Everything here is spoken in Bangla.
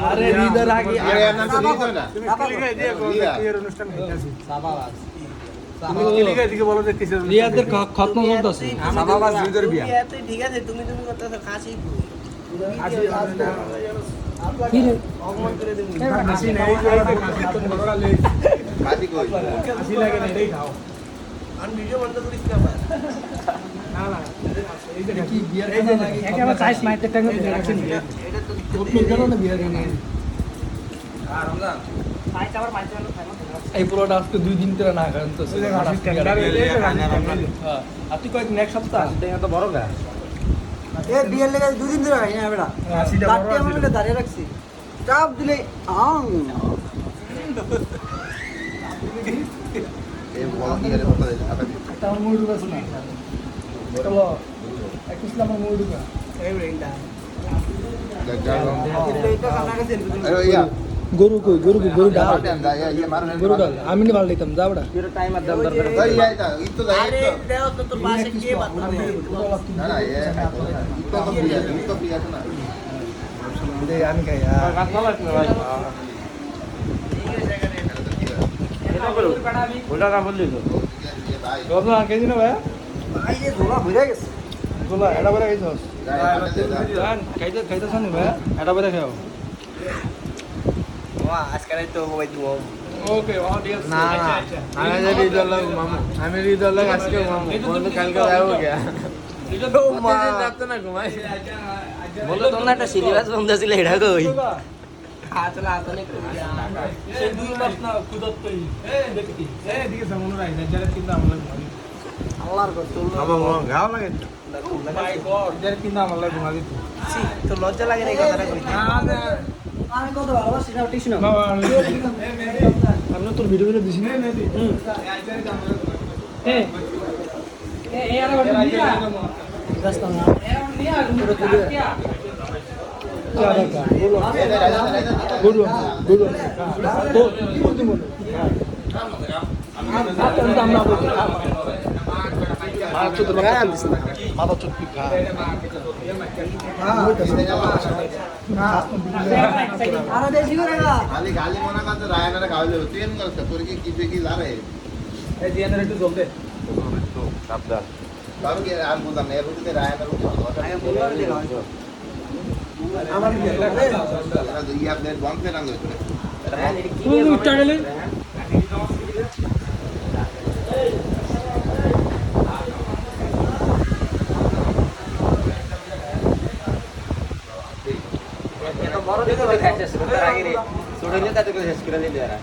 আরে হৃদয়ের আগে আরে এর নাম তো হৃদয় না। তুমি ক্লিকে দিয়ে বিয়ের অনুষ্ঠান হইতাছে সাবাবাজ তুমি ক্লিকে দিকে বলো যে কিসের অনুষ্ঠান রিয়াদের খতম চলতেছে সাবাবাজ হৃদয়ের বিয়া। তুই ঠিক আছে তুমি করতেছো কাশি কাশি কি রে অপমান করে দেবো কাশি নেই করে কাশি তো বড়রা লই কাজী কই? কাশি লাগে না এটাই খাও আমি ভিডিও বন্ধ করিস না আবার। না না এই যে কি বিয়ার এই যে খানা লাগে একেবারে চাইস মাইতে টাইম দিয়ে রাখছেন এটা তো কত গেল না বিয়ার খানা এই পুরোটা আজকে 2 দিন ধরে না খান তো আর তুই কয়েকদিন এক সপ্তাহ তো বড় গা। এ বিয়ের লেগে 2 দিন ধরে খাই না বেটা কাশিটা বড় লাট্টি আমার মিলে দাঁড়িয়ে রাখছি চাপ দিলে আং এই বল দিয়ে রে কথা দিতে হবে। একটা আমার মুড়ি ঢুকাছে না চলো এক ইসলাম আমার মুড়ি ঢুকা এই ব্রেনটা এটা কানা গেছে আরে ইয়া গরু কই গরু ডাল মারতেন দা ইয়া মারুন গরু ডাল আমি নি ভালো দিতাম যা বড়া বিয়ের টাইম আর দাম দরকার। ওই ইয়া এটা ইতো দা আরে ইতো দেও তো তোর পাশে কে বাতবে না না ইয়া ইতো প্রিয়া না দে আমি খাই গাছ ভালো আছে না ভাই? এটা বলো। ওটা না বললি তো। ये भाई গরু আর কেজি না ভাই ভাই যে ঝোলা ভরে গেছে গোলা এটা বড় খাইছস जान খাইতে শুনি ভাই এটা বড় খাও ওয়া আজকাল তো মোবাইল দিব ওকে ওয়া ঠিক আছে না না আমি যে হৃদয় লোক মামু আমি হৃদয় লোক আজকে মামু বন্ধু কালকে যাবো গিয়া ও মা যাচ্ছে না ঘুমাই বলো তোমরা একটা সিলেবাস বন্ধ ছিল এটা কই আসলে আসলে সেই 2 মাস না কুদত্তই দেখি এদিকে সামনে রাই যারা কিন্তু আমরা ঘুমাবি আল্লাহর কত আমার গাও লাগে মাই গড যারা কিন্তু আমরা ঘুমাবি তো লজ্জা লাগে না এই কথাটা কই আমি কত ভালোবাসি না টিস না বাবা আমি তোর ভিডিও দিছি না এ এ আর রাস্তা না গরু গরু তো কি বলবো আমরা বলছি মাথা চুদ লাগাই দিস না মাথা চুদ পিকা আরে দেশি করে না खाली गाली मना का तो राय ना गाली होती है ना तोर की ला रहे এই দিয়ে একটু জলদি সাবধান बाबू के आज बोला मैं रुक के राय ना रुक আগে বললো রে দেখো আমার ये अपने बंद से रंग তুই উঠটালে এটা বড় দিকে খাইতেছে তার আগে ছোট নিয়ে তাতে করে শেষ করে নিতে এরা